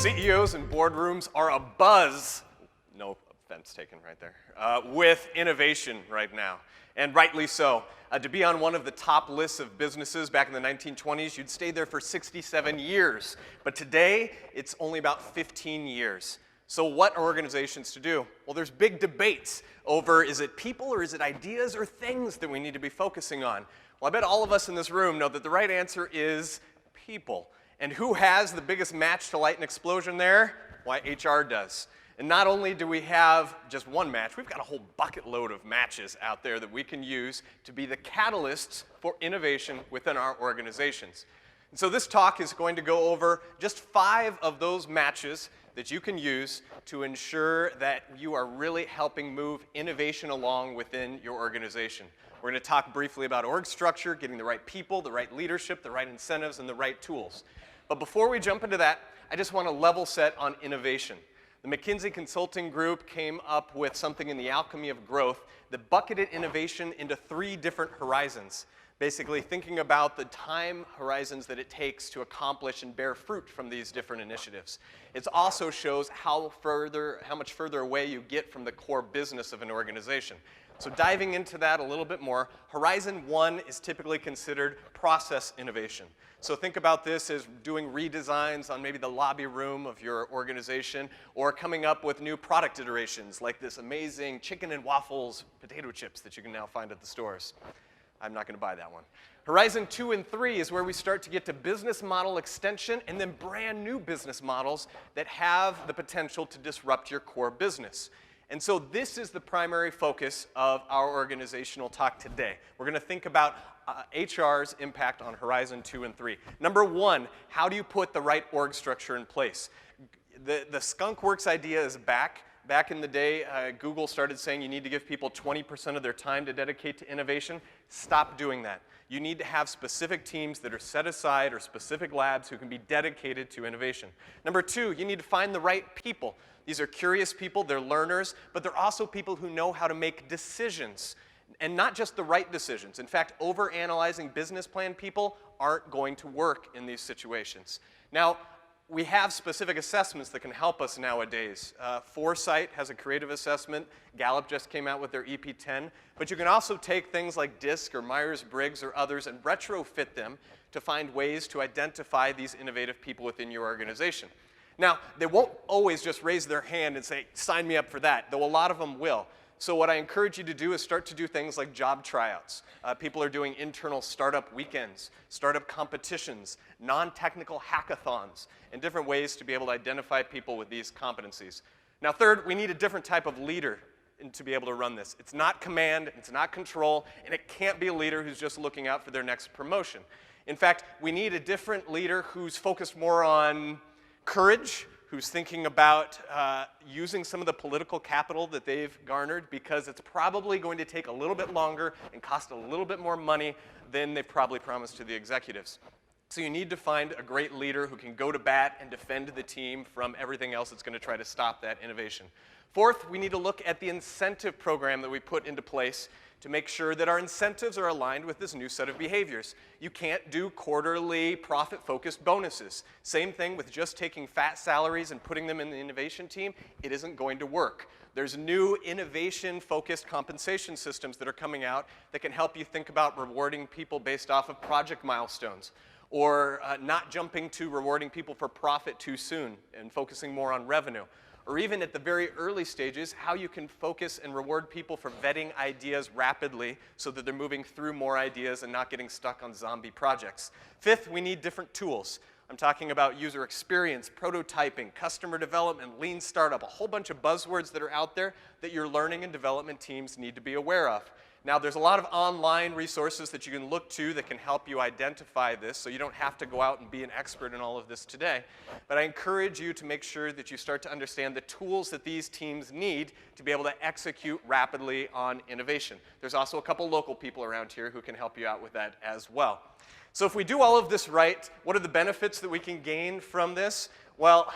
CEOs and boardrooms are abuzz, no offense taken right there, with innovation right now, and rightly so. To be on one of the top lists of businesses back in the 1920s, you'd stay there for 67 years. But today, it's only about 15 years. So what are organizations to do? Well, there's big debates over, is it people or is it ideas or things that we need to be focusing on? Well, I bet all of us in this room know that the right answer is people. And who has the biggest match to light an explosion there? Why, HR does. And not only do we have just one match, we've got a whole bucket load of matches out there that we can use to be the catalysts for innovation within our organizations. And so this talk is going to go over just 5 of those matches that you can use to ensure that you are really helping move innovation along within your organization. We're going to talk briefly about org structure, getting the right people, the right leadership, the right incentives, and the right tools. But before we jump into that, I just want to level set on innovation. The McKinsey Consulting Group came up with something in the alchemy of growth that bucketed innovation into 3 different horizons. Basically thinking about the time horizons that it takes to accomplish and bear fruit from these different initiatives. It also shows how much further away you get from the core business of an organization. So diving into that a little bit more, Horizon 1 is typically considered process innovation. So think about this as doing redesigns on maybe the lobby room of your organization, or coming up with new product iterations like this amazing chicken and waffles potato chips that you can now find at the stores. I'm not going to buy that one. Horizon 2 and 3 is where we start to get to business model extension and then brand new business models that have the potential to disrupt your core business. And so this is the primary focus of our organizational talk today. We're going to think about HR's impact on Horizon 2 and 3. Number 1, how do you put the right org structure in place? The Skunk Works idea is back. Back in the day, Google started saying you need to give people 20% of their time to dedicate to innovation. Stop doing that. You need to have specific teams that are set aside or specific labs who can be dedicated to innovation. Number 2, you need to find the right people. These are curious people, they're learners, but they're also people who know how to make decisions. And not just the right decisions. In fact, overanalyzing business plan people aren't going to work in these situations. Now, we have specific assessments that can help us nowadays. Foresight has a creative assessment. Gallup just came out with their EP10. But you can also take things like DISC or Myers-Briggs or others and retrofit them to find ways to identify these innovative people within your organization. Now, they won't always just raise their hand and say, sign me up for that, though a lot of them will. So what I encourage you to do is start to do things like job tryouts. People are doing internal startup weekends, startup competitions, non-technical hackathons, and different ways to be able to identify people with these competencies. Now third, we need a different type of leader to be able to run this. It's not command, it's not control, and it can't be a leader who's just looking out for their next promotion. In fact, we need a different leader who's focused more on courage, who's thinking about using some of the political capital that they've garnered, because it's probably going to take a little bit longer and cost a little bit more money than they've probably promised to the executives. So you need to find a great leader who can go to bat and defend the team from everything else that's going to try to stop that innovation. Fourth, we need to look at the incentive program that we put into place to make sure that our incentives are aligned with this new set of behaviors. You can't do quarterly profit-focused bonuses. Same thing with just taking fat salaries and putting them in the innovation team. It isn't going to work. There's new innovation-focused compensation systems that are coming out that can help you think about rewarding people based off of project milestones, or not jumping to rewarding people for profit too soon and focusing more on revenue. Or even at the very early stages, how you can focus and reward people for vetting ideas rapidly so that they're moving through more ideas and not getting stuck on zombie projects. Fifth, we need different tools. I'm talking about user experience, prototyping, customer development, lean startup, a whole bunch of buzzwords that are out there that your learning and development teams need to be aware of. Now, there's a lot of online resources that you can look to that can help you identify this, so you don't have to go out and be an expert in all of this today. But I encourage you to make sure that you start to understand the tools that these teams need to be able to execute rapidly on innovation. There's also a couple local people around here who can help you out with that as well. So if we do all of this right, what are the benefits that we can gain from this? Well,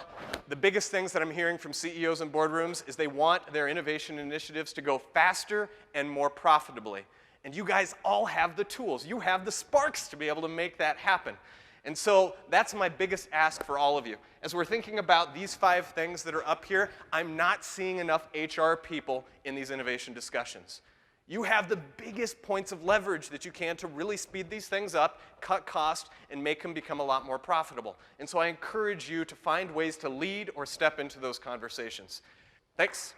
the biggest things that I'm hearing from CEOs and boardrooms is they want their innovation initiatives to go faster and more profitably. And you guys all have the tools. You have the sparks to be able to make that happen. And so that's my biggest ask for all of you. As we're thinking about these 5 things that are up here, I'm not seeing enough HR people in these innovation discussions. You have the biggest points of leverage that you can to really speed these things up, cut cost, and make them become a lot more profitable. And so I encourage you to find ways to lead or step into those conversations. Thanks.